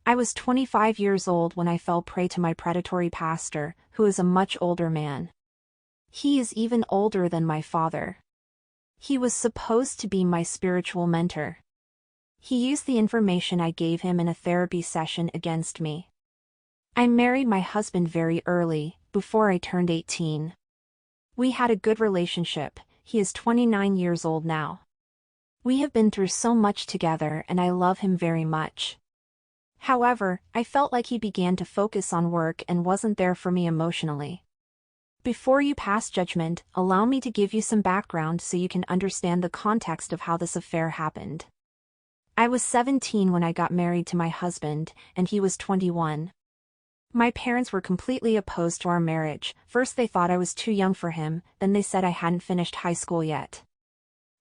I was 25 years old when I fell prey to my predatory pastor, who is a much older man. He is even older than my father. He was supposed to be my spiritual mentor. He used the information I gave him in a therapy session against me. I married my husband very early, before I turned 18. We had a good relationship. He is 29 years old now. We have been through so much together and I love him very much. However, I felt like he began to focus on work and wasn't there for me emotionally. Before you pass judgment, allow me to give you some background so you can understand the context of how this affair happened. I was 17 when I got married to my husband, and he was 21. My parents were completely opposed to our marriage. First they thought I was too young for him, then they said I hadn't finished high school yet.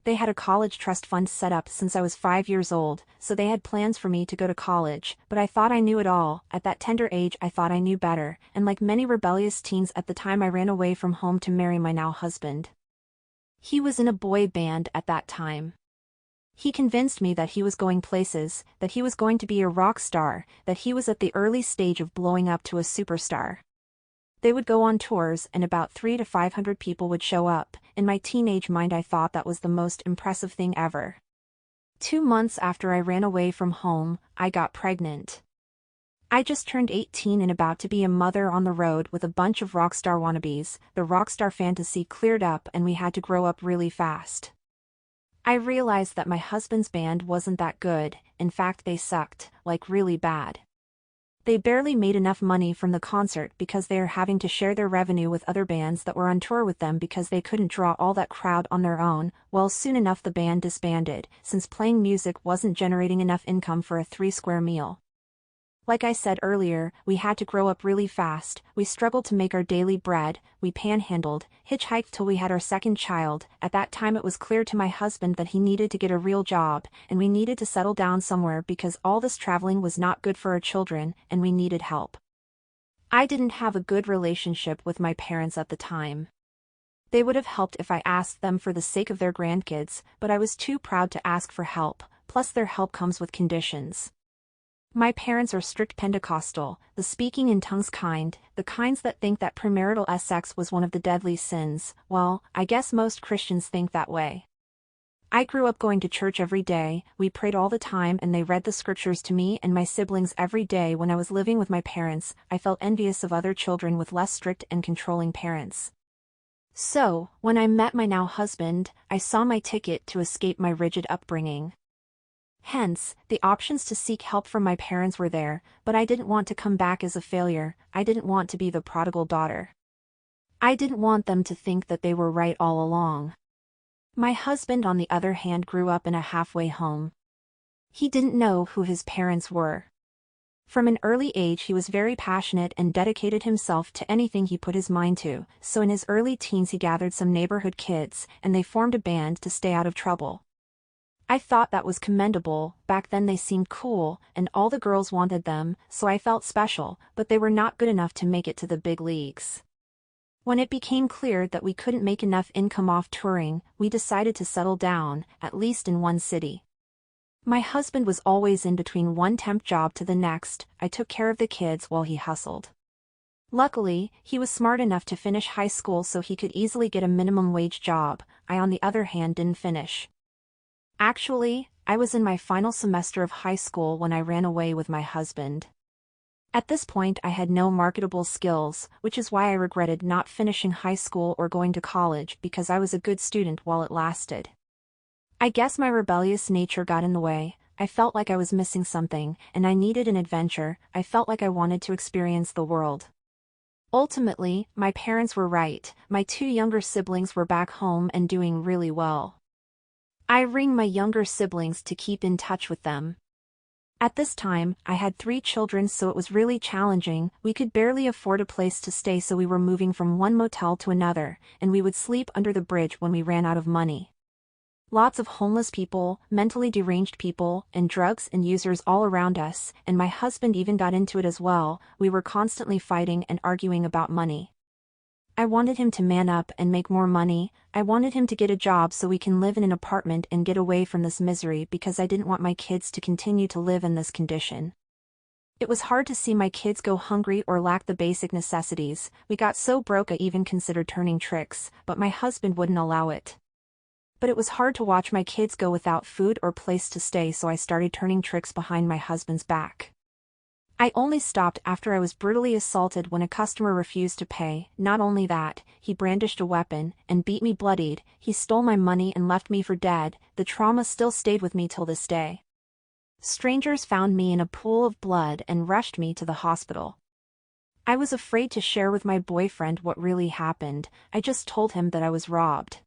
They had a college trust fund set up since I was 5 years old, so they had plans for me to go to college, but I thought I knew it all. At that tender age I thought I knew better, and like many rebellious teens at the time I ran away from home to marry my now husband. He was in a boy band at that time. He convinced me that he was going places, that he was going to be a rock star, that he was at the early stage of blowing up to a superstar. They would go on tours and about 300 to 500 people would show up. In my teenage mind I thought that was the most impressive thing ever. 2 months after I ran away from home, I got pregnant. I just turned 18 and about to be a mother on the road with a bunch of rockstar wannabes. The rockstar fantasy cleared up and we had to grow up really fast. I realized that my husband's band wasn't that good, in fact they sucked, like really bad. They barely made enough money from the concert because they are having to share their revenue with other bands that were on tour with them because they couldn't draw all that crowd on their own. Well, soon enough the band disbanded, since playing music wasn't generating enough income for a 3 square meal. Like I said earlier, we had to grow up really fast. We struggled to make our daily bread, we panhandled, hitchhiked till we had our second child. At that time it was clear to my husband that he needed to get a real job, and we needed to settle down somewhere because all this traveling was not good for our children, and we needed help. I didn't have a good relationship with my parents at the time. They would have helped if I asked them for the sake of their grandkids, but I was too proud to ask for help, plus their help comes with conditions. My parents are strict Pentecostal, the speaking in tongues kind, the kinds that think that premarital sex was one of the deadly sins. Well, I guess most Christians think that way. I grew up going to church every day, we prayed all the time and they read the scriptures to me and my siblings every day. When I was living with my parents, I felt envious of other children with less strict and controlling parents. So, when I met my now husband, I saw my ticket to escape my rigid upbringing. Hence, the options to seek help from my parents were there, but I didn't want to come back as a failure. I didn't want to be the prodigal daughter. I didn't want them to think that they were right all along. My husband on the other hand grew up in a halfway home. He didn't know who his parents were. From an early age he was very passionate and dedicated himself to anything he put his mind to, so in his early teens he gathered some neighborhood kids, and they formed a band to stay out of trouble. I thought that was commendable. Back then they seemed cool, and all the girls wanted them, so I felt special, but they were not good enough to make it to the big leagues. When it became clear that we couldn't make enough income off touring, we decided to settle down, at least in one city. My husband was always in between one temp job to the next. I took care of the kids while he hustled. Luckily, he was smart enough to finish high school so he could easily get a minimum wage job. I on the other hand didn't finish. Actually, I was in my final semester of high school when I ran away with my husband. At this point I had no marketable skills, which is why I regretted not finishing high school or going to college because I was a good student while it lasted. I guess my rebellious nature got in the way. I felt like I was missing something, and I needed an adventure. I felt like I wanted to experience the world. Ultimately, my parents were right. My 2 younger siblings were back home and doing really well. I ring my younger siblings to keep in touch with them. At this time, I had 3 children so it was really challenging. We could barely afford a place to stay so we were moving from one motel to another, and we would sleep under the bridge when we ran out of money. Lots of homeless people, mentally deranged people, and drugs and users all around us, and my husband even got into it as well. We were constantly fighting and arguing about money. I wanted him to man up and make more money. I wanted him to get a job so we can live in an apartment and get away from this misery because I didn't want my kids to continue to live in this condition. It was hard to see my kids go hungry or lack the basic necessities. We got so broke I even considered turning tricks, but my husband wouldn't allow it. But it was hard to watch my kids go without food or place to stay, so I started turning tricks behind my husband's back. I only stopped after I was brutally assaulted when a customer refused to pay. Not only that, he brandished a weapon and beat me bloodied. He stole my money and left me for dead. The trauma still stayed with me till this day. Strangers found me in a pool of blood and rushed me to the hospital. I was afraid to share with my boyfriend what really happened. I just told him that I was robbed.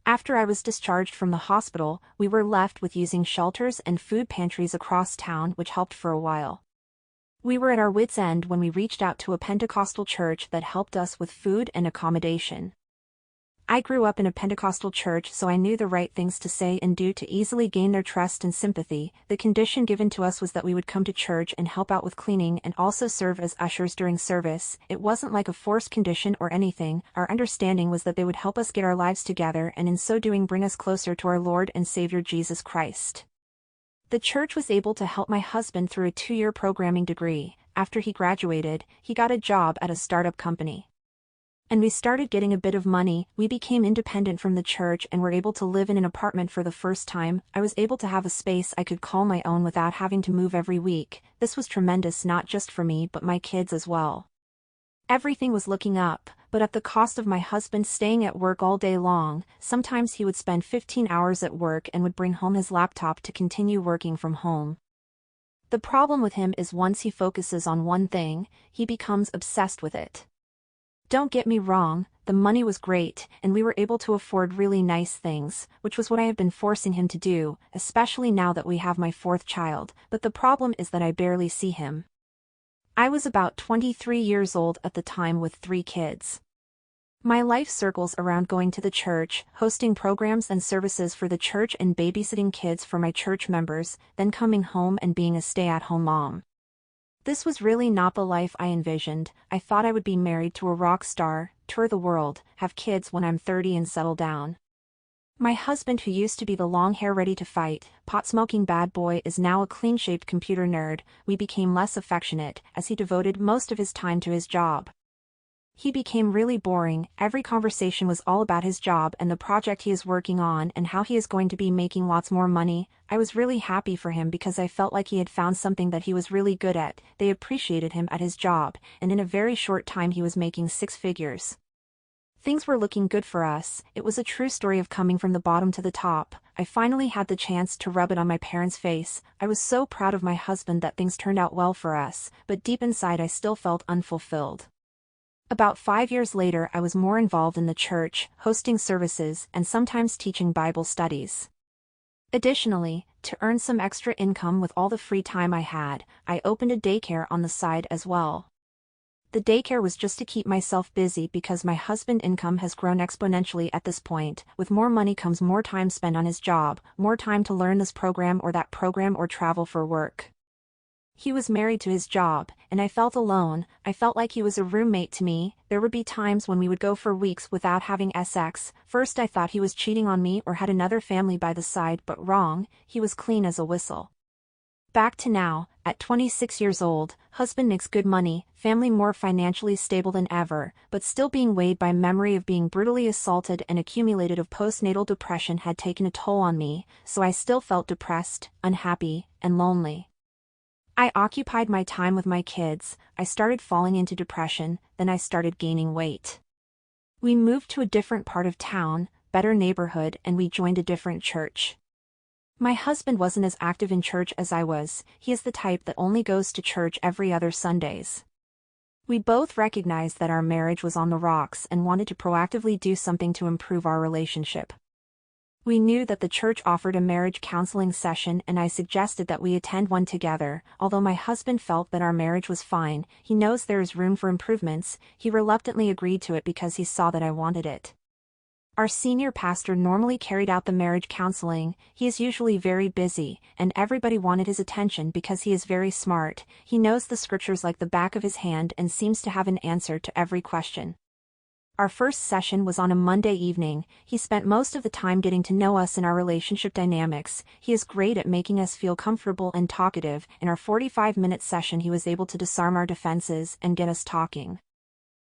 After I was discharged from the hospital, we were left with using shelters and food pantries across town, which helped for a while. We were at our wits' end when we reached out to a Pentecostal church that helped us with food and accommodation. I grew up in a Pentecostal church, so I knew the right things to say and do to easily gain their trust and sympathy. The condition given to us was that we would come to church and help out with cleaning and also serve as ushers during service. It wasn't like a forced condition or anything. Our understanding was that they would help us get our lives together and in so doing bring us closer to our Lord and Savior Jesus Christ. The church was able to help my husband through a 2-year programming degree. After he graduated, he got a job at a startup company. And we started getting a bit of money. We became independent from the church and were able to live in an apartment for the first time. I was able to have a space I could call my own without having to move every week. This was tremendous, not just for me but my kids as well. Everything was looking up, but at the cost of my husband staying at work all day long. Sometimes he would spend 15 hours at work and would bring home his laptop to continue working from home. The problem with him is once he focuses on one thing, he becomes obsessed with it. Don't get me wrong, the money was great, and we were able to afford really nice things, which was what I have been forcing him to do, especially now that we have my 4th child, but the problem is that I barely see him. I was about 23 years old at the time with 3 kids. My life circles around going to the church, hosting programs and services for the church and babysitting kids for my church members, then coming home and being a stay-at-home mom. This was really not the life I envisioned. I thought I would be married to a rock star, tour the world, have kids when I'm 30 and settle down. My husband, who used to be the long hair ready to fight, pot-smoking bad boy, is now a clean-shaved computer nerd. We became less affectionate, as he devoted most of his time to his job. He became really boring. Every conversation was all about his job and the project he is working on and how he is going to be making lots more money. I was really happy for him because I felt like he had found something that he was really good at. They appreciated him at his job, and in a very short time he was making 6 figures. Things were looking good for us. It was a true story of coming from the bottom to the top. I finally had the chance to rub it on my parents' face. I was so proud of my husband that things turned out well for us, but deep inside I still felt unfulfilled. About 5 years later, I was more involved in the church, hosting services and sometimes teaching Bible studies. Additionally, to earn some extra income with all the free time I had, I opened a daycare on the side as well. The daycare was just to keep myself busy because my husband's income has grown exponentially at this point. With more money comes more time spent on his job, more time to learn this program or that program or travel for work. He was married to his job, and I felt alone. I felt like he was a roommate to me. There would be times when we would go for weeks without having sex. First I thought he was cheating on me or had another family by the side, but wrong, he was clean as a whistle. Back to now, at 26 years old, husband makes good money, family more financially stable than ever, but still being weighed by memory of being brutally assaulted and accumulated of postnatal depression had taken a toll on me, so I still felt depressed, unhappy, and lonely. I occupied my time with my kids. I started falling into depression, then I started gaining weight. We moved to a different part of town, better neighborhood, and we joined a different church. My husband wasn't as active in church as I was. He is the type that only goes to church every other Sundays. We both recognized that our marriage was on the rocks and wanted to proactively do something to improve our relationship. We knew that the church offered a marriage counseling session, and I suggested that we attend one together. Although my husband felt that our marriage was fine, he knows there is room for improvements, he reluctantly agreed to it because he saw that I wanted it. Our senior pastor normally carried out the marriage counseling. He is usually very busy, and everybody wanted his attention because he is very smart. He knows the scriptures like the back of his hand and seems to have an answer to every question. Our first session was on a Monday evening. He spent most of the time getting to know us and our relationship dynamics. He is great at making us feel comfortable and talkative. In our 45-minute session, he was able to disarm our defenses and get us talking.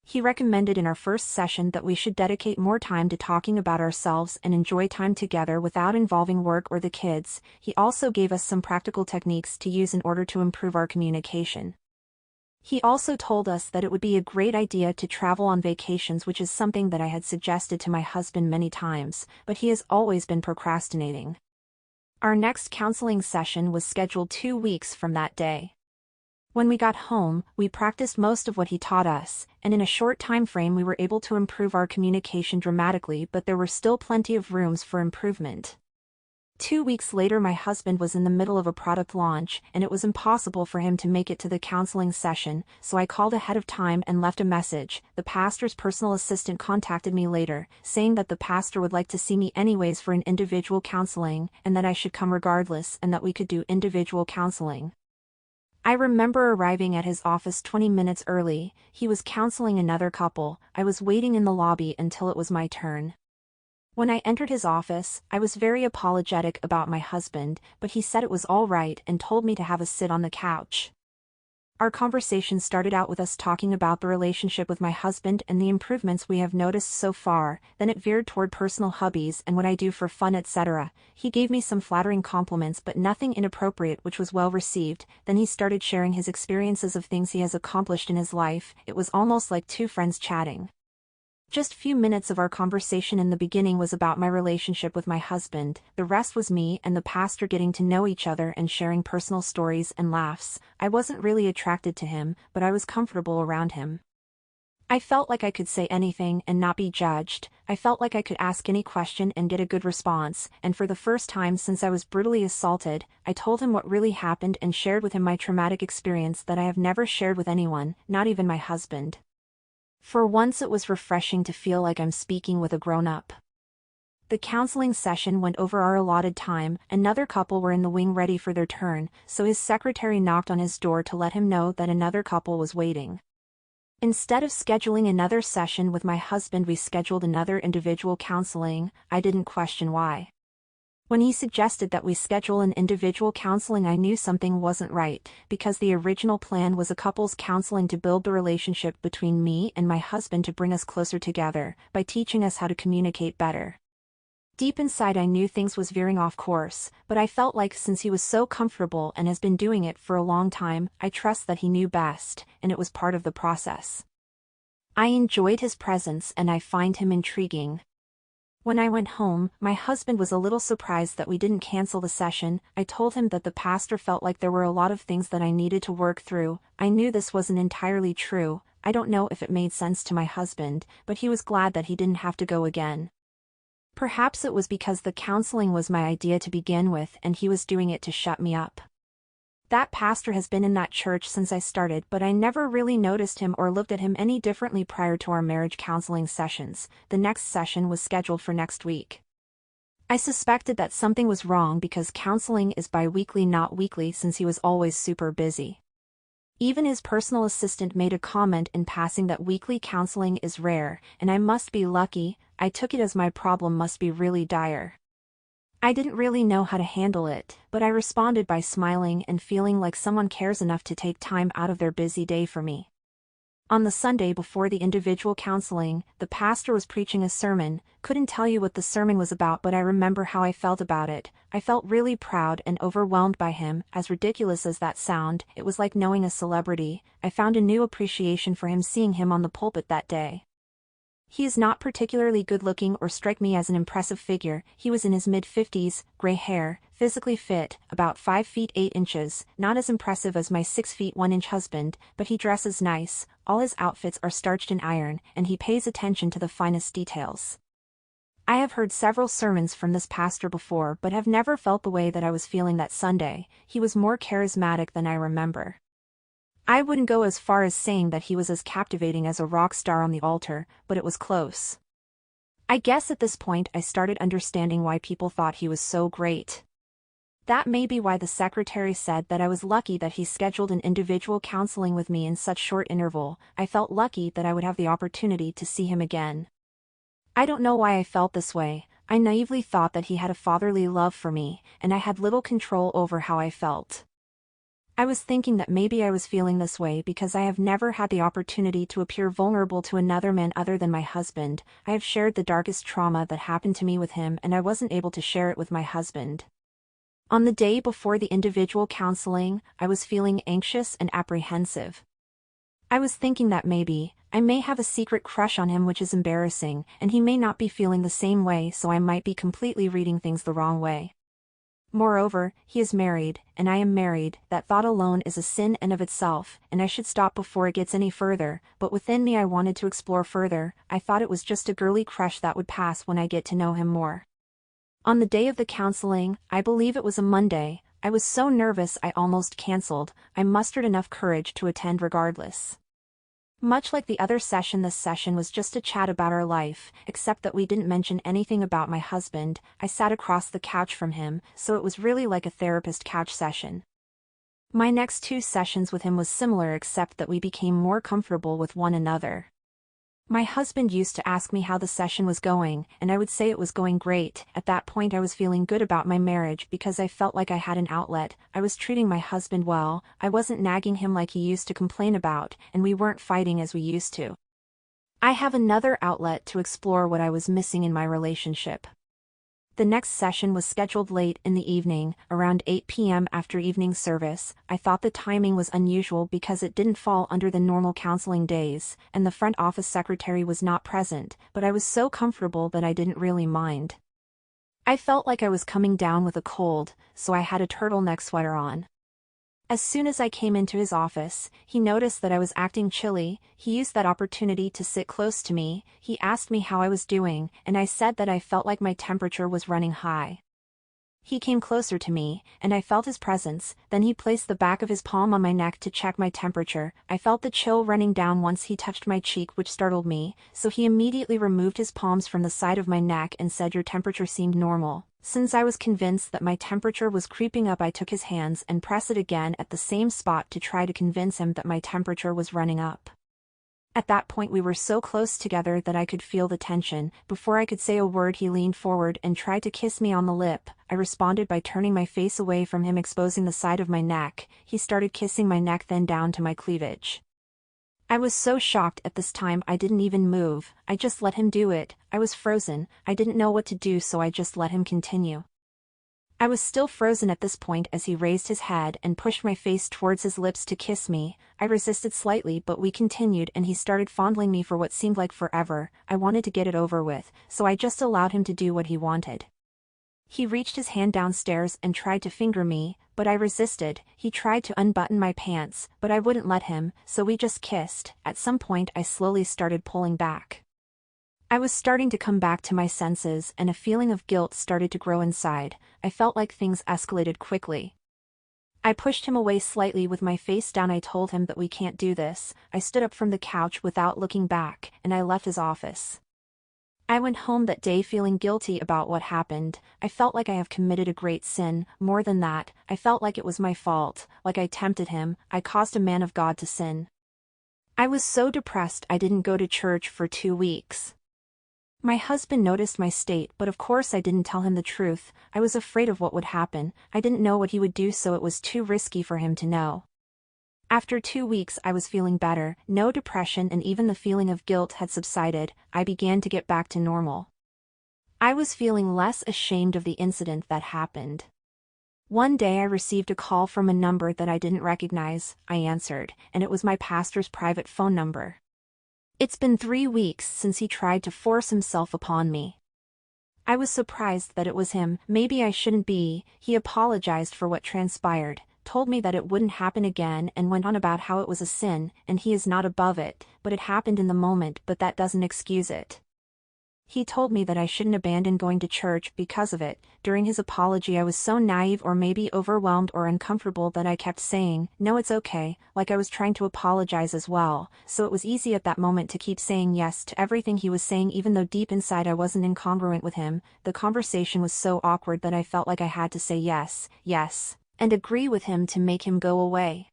He recommended in our first session that we should dedicate more time to talking about ourselves and enjoy time together without involving work or the kids. He also gave us some practical techniques to use in order to improve our communication. He also told us that it would be a great idea to travel on vacations, which is something that I had suggested to my husband many times, but he has always been procrastinating. Our next counseling session was scheduled 2 weeks from that day. When we got home, we practiced most of what he taught us, and in a short time frame we were able to improve our communication dramatically, but there were still plenty of rooms for improvement. 2 weeks later, my husband was in the middle of a product launch, and it was impossible for him to make it to the counseling session, so I called ahead of time and left a message. The pastor's personal assistant contacted me later, saying that the pastor would like to see me anyways for an individual counseling, and that I should come regardless and that we could do individual counseling. I remember arriving at his office 20 minutes early. He was counseling another couple. I was waiting in the lobby until it was my turn. When I entered his office, I was very apologetic about my husband, but he said it was all right and told me to have a sit on the couch. Our conversation started out with us talking about the relationship with my husband and the improvements we have noticed so far, then it veered toward personal hobbies and what I do for fun, etc. He gave me some flattering compliments but nothing inappropriate, which was well received. Then he started sharing his experiences of things he has accomplished in his life. It was almost like two friends chatting. Just few minutes of our conversation in the beginning was about my relationship with my husband. The rest was me and the pastor getting to know each other and sharing personal stories and laughs. I wasn't really attracted to him, but I was comfortable around him. I felt like I could say anything and not be judged. I felt like I could ask any question and get a good response, and for the first time since I was brutally assaulted, I told him what really happened and shared with him my traumatic experience that I have never shared with anyone, not even my husband. For once it was refreshing to feel like I'm speaking with a grown-up. The counseling session went over our allotted time. Another couple were in the wing ready for their turn, so his secretary knocked on his door to let him know that another couple was waiting. Instead of scheduling another session with my husband, we scheduled another individual counseling. I didn't question why. When he suggested that we schedule an individual counseling, I knew something wasn't right, because the original plan was a couples counseling to build the relationship between me and my husband, to bring us closer together, by teaching us how to communicate better. Deep inside I knew things was veering off course, but I felt like since he was so comfortable and has been doing it for a long time, I trust that he knew best, and it was part of the process. I enjoyed his presence and I find him intriguing. When I went home, my husband was a little surprised that we didn't cancel the session. I told him that the pastor felt like there were a lot of things that I needed to work through. I knew this wasn't entirely true. I don't know if it made sense to my husband, but he was glad that he didn't have to go again. Perhaps it was because the counseling was my idea to begin with and he was doing it to shut me up. That pastor has been in that church since I started, but I never really noticed him or looked at him any differently prior to our marriage counseling sessions. The next session was scheduled for next week. I suspected that something was wrong because counseling is bi-weekly, not weekly, since he was always super busy. Even his personal assistant made a comment in passing that weekly counseling is rare, and I must be lucky. I took it as my problem must be really dire. I didn't really know how to handle it, but I responded by smiling and feeling like someone cares enough to take time out of their busy day for me. On the Sunday before the individual counseling, the pastor was preaching a sermon. Couldn't tell you what the sermon was about, but I remember how I felt about it. I felt really proud and overwhelmed by him. As ridiculous as that sound, it was like knowing a celebrity. I found a new appreciation for him seeing him on the pulpit that day. He is not particularly good-looking or strike me as an impressive figure. He was in his mid-50s, gray hair, physically fit, about 5 feet 8 inches, not as impressive as my 6 feet 1 inch husband, but he dresses nice. All his outfits are starched in iron, and he pays attention to the finest details. I have heard several sermons from this pastor before, but have never felt the way that I was feeling that Sunday. He was more charismatic than I remember. I wouldn't go as far as saying that he was as captivating as a rock star on the altar, but it was close. I guess at this point I started understanding why people thought he was so great. That may be why the secretary said that I was lucky that he scheduled an individual counseling with me in such short interval. I felt lucky that I would have the opportunity to see him again. I don't know why I felt this way. I naively thought that he had a fatherly love for me, and I had little control over how I felt. I was thinking that maybe I was feeling this way because I have never had the opportunity to appear vulnerable to another man other than my husband. I have shared the darkest trauma that happened to me with him, and I wasn't able to share it with my husband. On the day before the individual counseling, I was feeling anxious and apprehensive. I was thinking that maybe, I may have a secret crush on him, which is embarrassing, and he may not be feeling the same way, so I might be completely reading things the wrong way. Moreover, he is married, and I am married. That thought alone is a sin in of itself, and I should stop before it gets any further, but within me I wanted to explore further. I thought it was just a girly crush that would pass when I get to know him more. On the day of the counseling, I believe it was a Monday, I was so nervous I almost cancelled. I mustered enough courage to attend regardless. Much like the other session, this session was just a chat about our life, except that we didn't mention anything about my husband. I sat across the couch from him, so it was really like a therapist couch session. My next 2 sessions with him was similar, except that we became more comfortable with one another. My husband used to ask me how the session was going, and I would say it was going great. At that point I was feeling good about my marriage because I felt like I had an outlet. I was treating my husband well, I wasn't nagging him like he used to complain about, and we weren't fighting as we used to. I have another outlet to explore what I was missing in my relationship. The next session was scheduled late in the evening, around 8 p.m. after evening service. I thought the timing was unusual because it didn't fall under the normal counseling days, and the front office secretary was not present, but I was so comfortable that I didn't really mind. I felt like I was coming down with a cold, so I had a turtleneck sweater on. As soon as I came into his office, he noticed that I was acting chilly. He used that opportunity to sit close to me. He asked me how I was doing, and I said that I felt like my temperature was running high. He came closer to me, and I felt his presence. Then he placed the back of his palm on my neck to check my temperature. I felt the chill running down once he touched my cheek, which startled me, so he immediately removed his palms from the side of my neck and said your temperature seemed normal. Since I was convinced that my temperature was creeping up, I took his hands and pressed it again at the same spot to try to convince him that my temperature was running up. At that point we were so close together that I could feel the tension. Before I could say a word, he leaned forward and tried to kiss me on the lip. I responded by turning my face away from him, exposing the side of my neck. He started kissing my neck, then down to my cleavage. I was so shocked at this time I didn't even move. I just let him do it. I was frozen. I didn't know what to do, so I just let him continue. I was still frozen at this point as he raised his head and pushed my face towards his lips to kiss me. I resisted slightly, but we continued and he started fondling me for what seemed like forever. I wanted to get it over with, so I just allowed him to do what he wanted. He reached his hand downstairs and tried to finger me, but I resisted. He tried to unbutton my pants, but I wouldn't let him, so we just kissed. At some point I slowly started pulling back. I was starting to come back to my senses, and a feeling of guilt started to grow inside. I felt like things escalated quickly. I pushed him away slightly with my face down. I told him that we can't do this. I stood up from the couch without looking back, and I left his office. I went home that day feeling guilty about what happened. I felt like I have committed a great sin. More than that, I felt like it was my fault, like I tempted him. I caused a man of God to sin. I was so depressed I didn't go to church for 2 weeks. My husband noticed my state, but of course I didn't tell him the truth. I was afraid of what would happen. I didn't know what he would do, so it was too risky for him to know. After 2 weeks I was feeling better, no depression, and even the feeling of guilt had subsided. I began to get back to normal. I was feeling less ashamed of the incident that happened. One day I received a call from a number that I didn't recognize. I answered, and it was my pastor's private phone number. It's been 3 weeks since he tried to force himself upon me. I was surprised that it was him. Maybe I shouldn't be. He apologized for what transpired, told me that it wouldn't happen again, and went on about how it was a sin, and he is not above it, but it happened in the moment, but that doesn't excuse it. He told me that I shouldn't abandon going to church because of it. During his apology I was so naive or maybe overwhelmed or uncomfortable that I kept saying, "No, it's okay," like I was trying to apologize as well, so it was easy at that moment to keep saying yes to everything he was saying even though deep inside I wasn't incongruent with him. The conversation was so awkward that I felt like I had to say yes, yes, and agree with him to make him go away.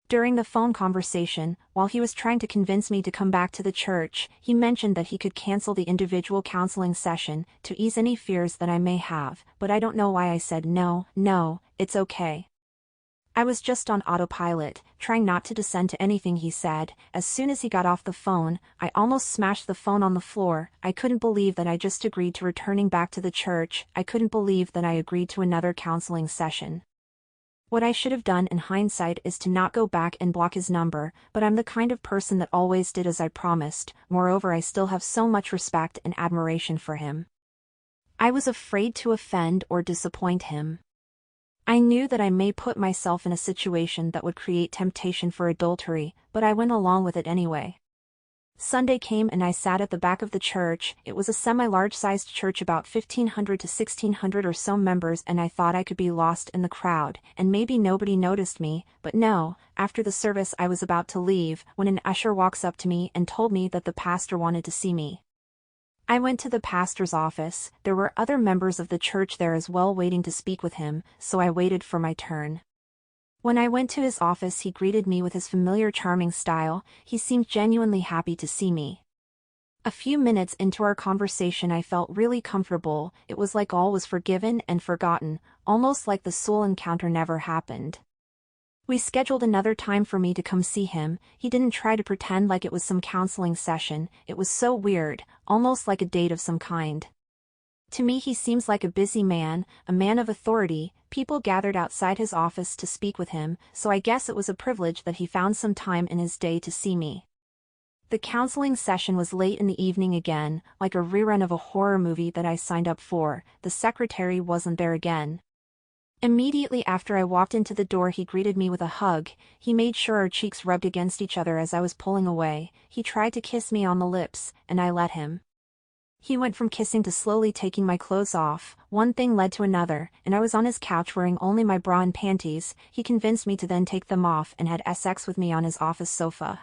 During the phone conversation, while he was trying to convince me to come back to the church, he mentioned that he could cancel the individual counseling session to ease any fears that I may have, but I don't know why I said no, it's okay. I was just on autopilot, trying not to descend to anything he said. As soon as he got off the phone, I almost smashed the phone on the floor. I couldn't believe that I just agreed to returning back to the church. I couldn't believe that I agreed to another counseling session. What I should have done in hindsight is to not go back and block his number, but I'm the kind of person that always did as I promised. Moreover, I still have so much respect and admiration for him. I was afraid to offend or disappoint him. I knew that I may put myself in a situation that would create temptation for adultery, but I went along with it anyway. Sunday came and I sat at the back of the church. It was a semi-large-sized church, about 1,500 to 1,600 or so members, and I thought I could be lost in the crowd, and maybe nobody noticed me, but no. After the service I was about to leave, when an usher walks up to me and told me that the pastor wanted to see me. I went to the pastor's office. There were other members of the church there as well waiting to speak with him, so I waited for my turn. When I went to his office he greeted me with his familiar charming style. He seemed genuinely happy to see me. A few minutes into our conversation I felt really comfortable. It was like all was forgiven and forgotten, almost like the soul encounter never happened. We scheduled another time for me to come see him. He didn't try to pretend like it was some counseling session. It was so weird, almost like a date of some kind. To me he seems like a busy man, a man of authority. People gathered outside his office to speak with him, so I guess it was a privilege that he found some time in his day to see me. The counseling session was late in the evening again, like a rerun of a horror movie that I signed up for. The secretary wasn't there again. Immediately after I walked into the door he greeted me with a hug. He made sure our cheeks rubbed against each other as I was pulling away. He tried to kiss me on the lips, and I let him. He went from kissing to slowly taking my clothes off. One thing led to another, and I was on his couch wearing only my bra and panties. He convinced me to then take them off and had sex with me on his office sofa.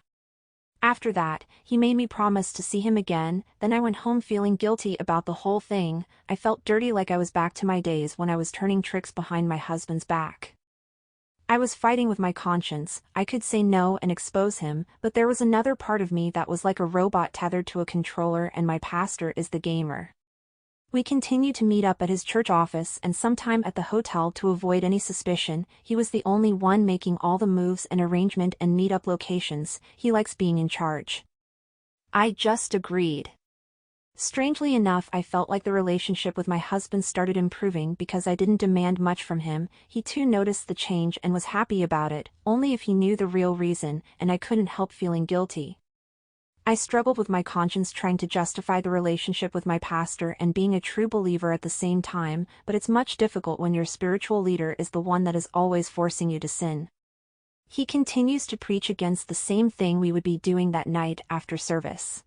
After that, he made me promise to see him again. Then I went home feeling guilty about the whole thing. I felt dirty, like I was back to my days when I was turning tricks behind my husband's back. I was fighting with my conscience. I could say no and expose him, but there was another part of me that was like a robot tethered to a controller, and my pastor is the gamer. We continued to meet up at his church office and sometime at the hotel to avoid any suspicion. He was the only one making all the moves and arrangement and meet-up locations. He likes being in charge. I just agreed. Strangely enough, I felt like the relationship with my husband started improving because I didn't demand much from him. He too noticed the change and was happy about it, only if he knew the real reason, and I couldn't help feeling guilty. I struggled with my conscience, trying to justify the relationship with my pastor and being a true believer at the same time, but it's much difficult when your spiritual leader is the one that is always forcing you to sin. He continues to preach against the same thing we would be doing that night after service.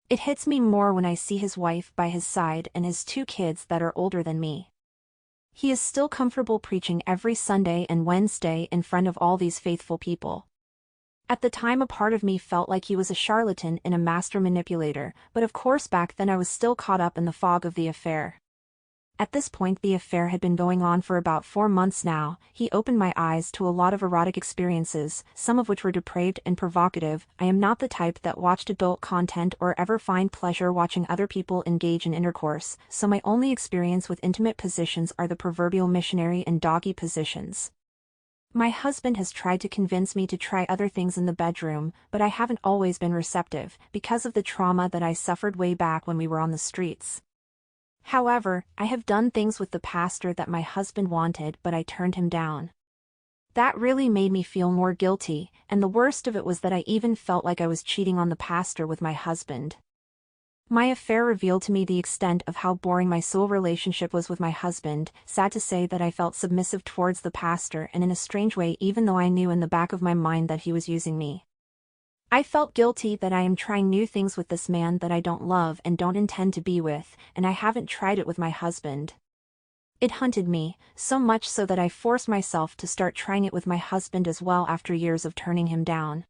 It hits me more when I see his wife by his side and his 2 kids that are older than me. He is still comfortable preaching every Sunday and Wednesday in front of all these faithful people. At the time a part of me felt like he was a charlatan and a master manipulator, but of course back then I was still caught up in the fog of the affair. At this point the affair had been going on for about 4 months now. He opened my eyes to a lot of erotic experiences, some of which were depraved and provocative. I am not the type that watched adult content or ever find pleasure watching other people engage in intercourse, so my only experience with intimate positions are the proverbial missionary and doggy positions. My husband has tried to convince me to try other things in the bedroom, but I haven't always been receptive, because of the trauma that I suffered way back when we were on the streets. However, I have done things with the pastor that my husband wanted, but I turned him down. That really made me feel more guilty, and the worst of it was that I even felt like I was cheating on the pastor with my husband. My affair revealed to me the extent of how boring my soul relationship was with my husband. Sad to say that I felt submissive towards the pastor, and in a strange way, even though I knew in the back of my mind that he was using me. I felt guilty that I am trying new things with this man that I don't love and don't intend to be with, and I haven't tried it with my husband. It haunted me, so much so that I forced myself to start trying it with my husband as well after years of turning him down.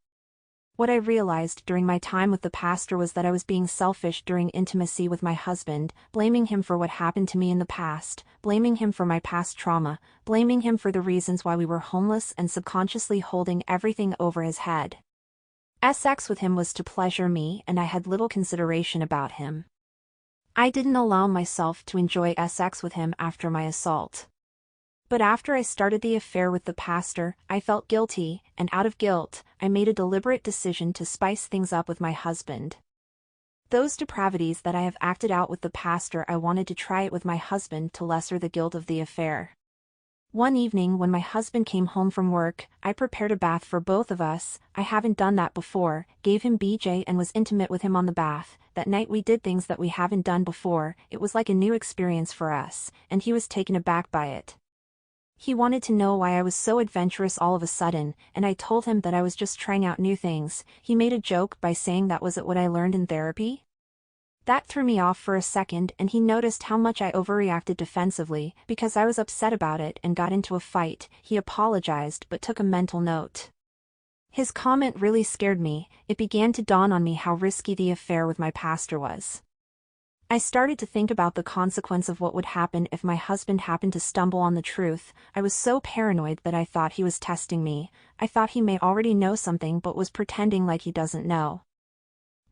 What I realized during my time with the pastor was that I was being selfish during intimacy with my husband, blaming him for what happened to me in the past, blaming him for my past trauma, blaming him for the reasons why we were homeless and subconsciously holding everything over his head. Sex with him was to pleasure me and I had little consideration about him. I didn't allow myself to enjoy sex with him after my assault. But after I started the affair with the pastor, I felt guilty, and out of guilt, I made a deliberate decision to spice things up with my husband. Those depravities that I have acted out with the pastor, I wanted to try it with my husband to lessen the guilt of the affair. One evening when my husband came home from work, I prepared a bath for both of us. I haven't done that before, gave him BJ and was intimate with him on the bath. That night we did things that we haven't done before. It was like a new experience for us, and he was taken aback by it. He wanted to know why I was so adventurous all of a sudden, and I told him that I was just trying out new things. He made a joke by saying that was it what I learned in therapy? That threw me off for a second, and he noticed how much I overreacted defensively. Because I was upset about it and got into a fight, he apologized but took a mental note. His comment really scared me. It began to dawn on me how risky the affair with my pastor was. I started to think about the consequence of what would happen if my husband happened to stumble on the truth. I was so paranoid that I thought he was testing me. I thought he may already know something but was pretending like he doesn't know.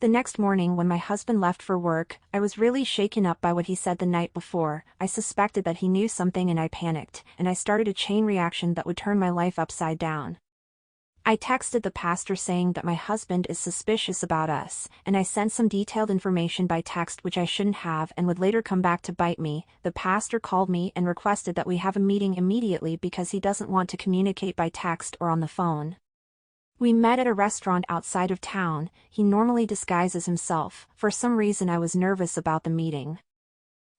The next morning when my husband left for work, I was really shaken up by what he said the night before. I suspected that he knew something and I panicked, and I started a chain reaction that would turn my life upside down. I texted the pastor saying that my husband is suspicious about us, and I sent some detailed information by text which I shouldn't have and would later come back to bite me. The pastor called me and requested that we have a meeting immediately because he doesn't want to communicate by text or on the phone. We met at a restaurant outside of town. He normally disguises himself. For some reason I was nervous about the meeting.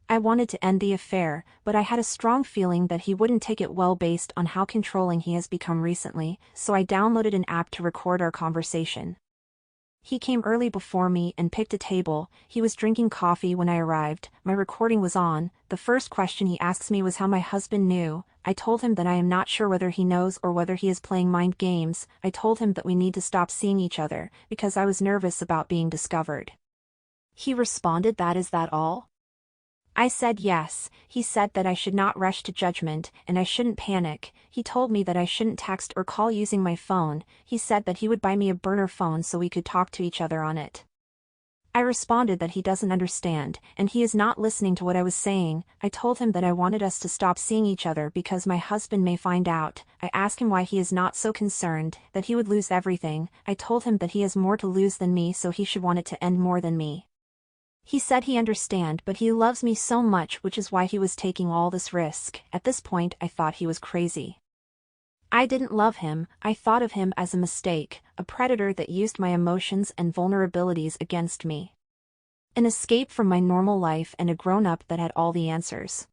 I wanted to end the affair, but I had a strong feeling that he wouldn't take it well based on how controlling he has become recently, so I downloaded an app to record our conversation. He came early before me and picked a table. He was drinking coffee when I arrived. My recording was on. The first question he asks me was how my husband knew. I told him that I am not sure whether he knows or whether he is playing mind games. I told him that we need to stop seeing each other, because I was nervous about being discovered. He responded, "That is that all?" I said yes. He said that I should not rush to judgment, and I shouldn't panic. He told me that I shouldn't text or call using my phone. He said that he would buy me a burner phone so we could talk to each other on it. I responded that he doesn't understand, and he is not listening to what I was saying. I told him that I wanted us to stop seeing each other because my husband may find out. I asked him why he is not so concerned, that he would lose everything. I told him that he has more to lose than me, so he should want it to end more than me. He said he understand, but he loves me so much, which is why he was taking all this risk. At this point I thought he was crazy. I didn't love him. I thought of him as a mistake, a predator that used my emotions and vulnerabilities against me. An escape from my normal life and a grown-up that had all the answers.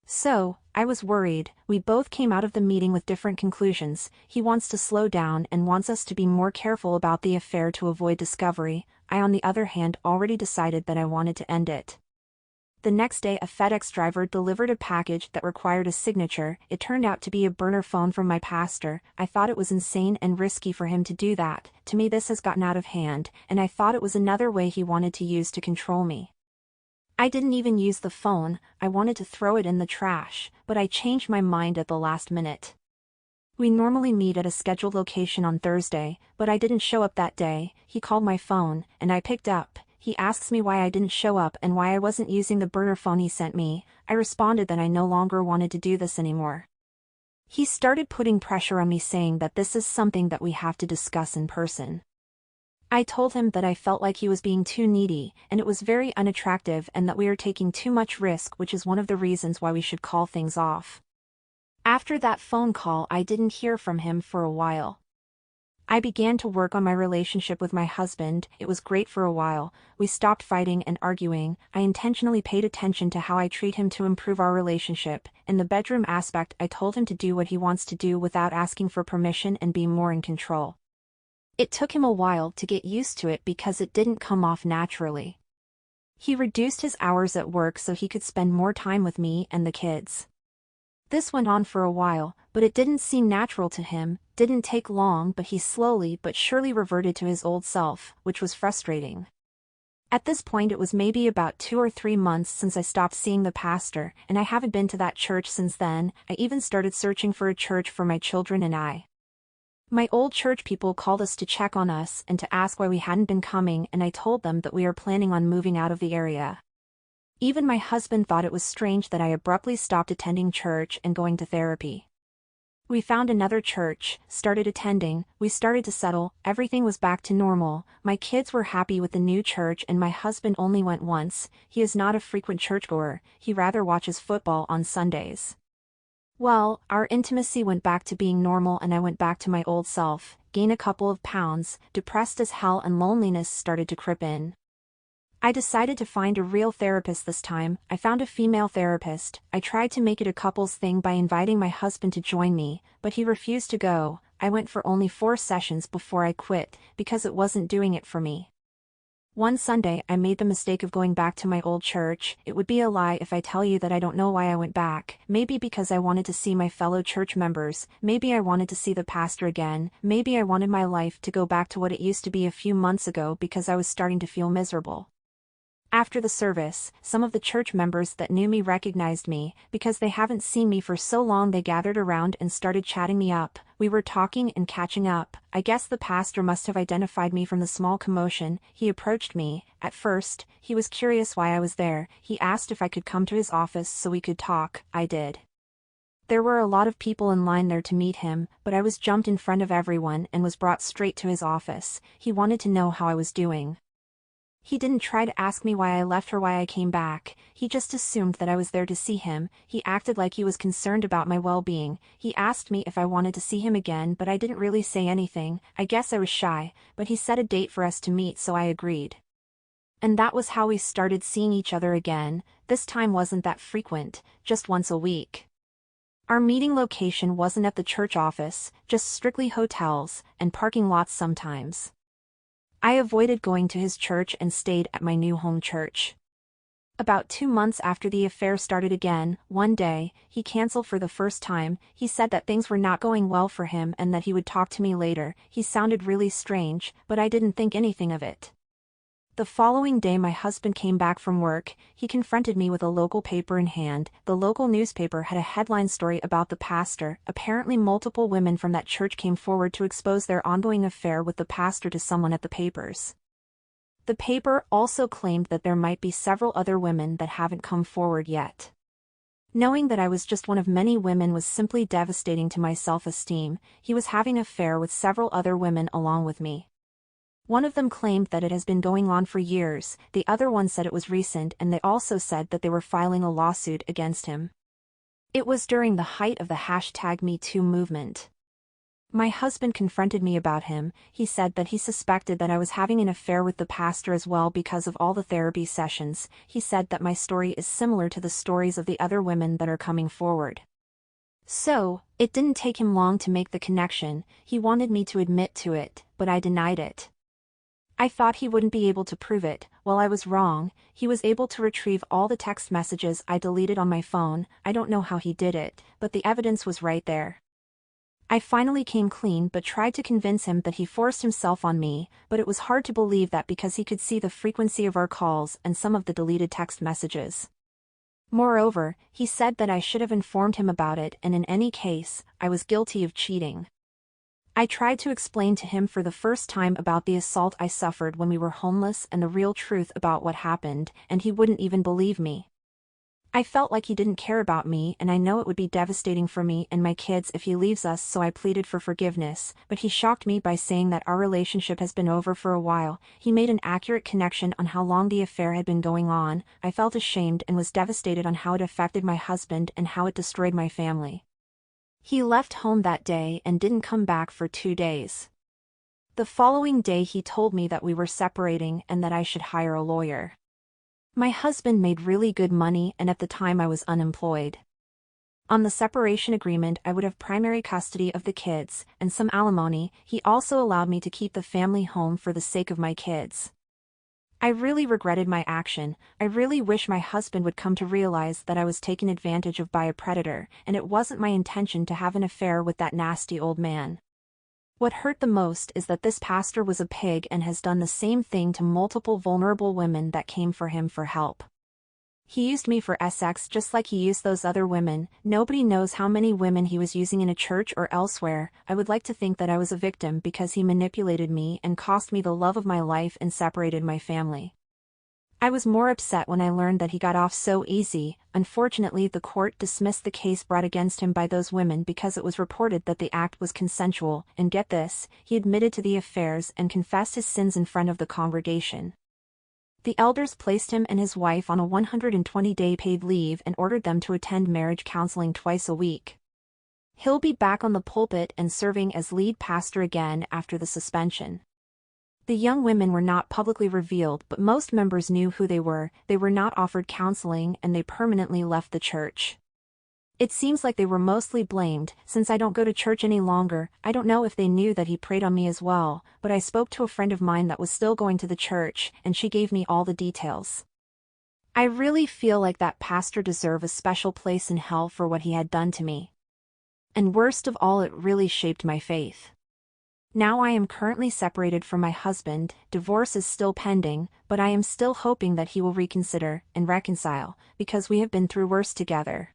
So, I was worried. We both came out of the meeting with different conclusions. He wants to slow down and wants us to be more careful about the affair to avoid discovery. I, on the other hand, already decided that I wanted to end it. The next day a FedEx driver delivered a package that required a signature. It turned out to be a burner phone from my pastor. I thought it was insane and risky for him to do that. To me this has gotten out of hand, and I thought it was another way he wanted to use to control me. I didn't even use the phone. I wanted to throw it in the trash, but I changed my mind at the last minute. We normally meet at a scheduled location on Thursday, but I didn't show up that day. He called my phone, and I picked up. He asks me why I didn't show up and why I wasn't using the burner phone he sent me. I responded that I no longer wanted to do this anymore. He started putting pressure on me, saying that this is something that we have to discuss in person. I told him that I felt like he was being too needy, and it was very unattractive, and that we are taking too much risk, which is one of the reasons why we should call things off. After that phone call I didn't hear from him for a while. I began to work on my relationship with my husband. It was great for a while. We stopped fighting and arguing. I intentionally paid attention to how I treat him to improve our relationship. In the bedroom aspect, I told him to do what he wants to do without asking for permission and be more in control. It took him a while to get used to it because it didn't come off naturally. He reduced his hours at work so he could spend more time with me and the kids. This went on for a while, but it didn't seem natural to him. Didn't take long, but he slowly but surely reverted to his old self, which was frustrating. At this point it was maybe about 2 or 3 months since I stopped seeing the pastor, and I haven't been to that church since then. I even started searching for a church for my children and I. My old church people called us to check on us and to ask why we hadn't been coming, and I told them that we are planning on moving out of the area. Even my husband thought it was strange that I abruptly stopped attending church and going to therapy. We found another church, started attending, we started to settle, everything was back to normal. My kids were happy with the new church and my husband only went once. He is not a frequent churchgoer, he rather watches football on Sundays. Well, our intimacy went back to being normal and I went back to my old self, gained a couple of pounds, depressed as hell and loneliness started to creep in. I decided to find a real therapist this time. I found a female therapist. I tried to make it a couples thing by inviting my husband to join me, but he refused to go. I went for only 4 sessions before I quit, because it wasn't doing it for me. One Sunday I made the mistake of going back to my old church. It would be a lie if I tell you that I don't know why I went back. Maybe because I wanted to see my fellow church members, maybe I wanted to see the pastor again, maybe I wanted my life to go back to what it used to be a few months ago because I was starting to feel miserable. After the service, some of the church members that knew me recognized me. Because they haven't seen me for so long, they gathered around and started chatting me up. We were talking and catching up. I guess the pastor must have identified me from the small commotion. He approached me. At first, he was curious why I was there. He asked if I could come to his office so we could talk. I did. There were a lot of people in line there to meet him, but I was jumped in front of everyone and was brought straight to his office. He wanted to know how I was doing. He didn't try to ask me why I left or why I came back. He just assumed that I was there to see him. He acted like he was concerned about my well-being. He asked me if I wanted to see him again, but I didn't really say anything. I guess I was shy, but he set a date for us to meet, so I agreed. And that was how we started seeing each other again. This time wasn't that frequent, just once a week. Our meeting location wasn't at the church office, just strictly hotels and parking lots sometimes. I avoided going to his church and stayed at my new home church. About 2 months after the affair started again, one day, he canceled for the first time. He said that things were not going well for him and that he would talk to me later. He sounded really strange, but I didn't think anything of it. The following day my husband came back from work. He confronted me with a local paper in hand. The local newspaper had a headline story about the pastor. Apparently multiple women from that church came forward to expose their ongoing affair with the pastor to someone at the papers. The paper also claimed that there might be several other women that haven't come forward yet. Knowing that I was just one of many women was simply devastating to my self-esteem. He was having an affair with several other women along with me. One of them claimed that it has been going on for years, the other one said it was recent, and they also said that they were filing a lawsuit against him. It was during the height of the #MeToo movement. My husband confronted me about him. He said that he suspected that I was having an affair with the pastor as well because of all the therapy sessions. He said that my story is similar to the stories of the other women that are coming forward. So, it didn't take him long to make the connection. He wanted me to admit to it, but I denied it. I thought he wouldn't be able to prove it. Well, I was wrong. He was able to retrieve all the text messages I deleted on my phone. I don't know how he did it, but the evidence was right there. I finally came clean but tried to convince him that he forced himself on me, but it was hard to believe that because he could see the frequency of our calls and some of the deleted text messages. Moreover, he said that I should have informed him about it, and in any case, I was guilty of cheating. I tried to explain to him for the first time about the assault I suffered when we were homeless and the real truth about what happened, and he wouldn't even believe me. I felt like he didn't care about me, and I know it would be devastating for me and my kids if he leaves us, so I pleaded for forgiveness, but he shocked me by saying that our relationship has been over for a while. He made an accurate connection on how long the affair had been going on. I felt ashamed and was devastated on how it affected my husband and how it destroyed my family. He left home that day and didn't come back for 2 days. The following day he told me that we were separating and that I should hire a lawyer. My husband made really good money, and at the time I was unemployed. On the separation agreement, I would have primary custody of the kids and some alimony. He also allowed me to keep the family home for the sake of my kids. I really regretted my action. I really wish my husband would come to realize that I was taken advantage of by a predator, and it wasn't my intention to have an affair with that nasty old man. What hurt the most is that this pastor was a pig and has done the same thing to multiple vulnerable women that came for him for help. He used me for sex just like he used those other women. Nobody knows how many women he was using in a church or elsewhere. I would like to think that I was a victim because he manipulated me and cost me the love of my life and separated my family. I was more upset when I learned that he got off so easy. Unfortunately, the court dismissed the case brought against him by those women because it was reported that the act was consensual, and get this, he admitted to the affairs and confessed his sins in front of the congregation. The elders placed him and his wife on a 120-day paid leave and ordered them to attend marriage counseling twice a week. He'll be back on the pulpit and serving as lead pastor again after the suspension. The young women were not publicly revealed, but most members knew who they were not offered counseling, and they permanently left the church. It seems like they were mostly blamed. Since I don't go to church any longer, I don't know if they knew that he preyed on me as well, but I spoke to a friend of mine that was still going to the church, and she gave me all the details. I really feel like that pastor deserved a special place in hell for what he had done to me. And worst of all, it really shaped my faith. Now I am currently separated from my husband, divorce is still pending, but I am still hoping that he will reconsider and reconcile, because we have been through worse together.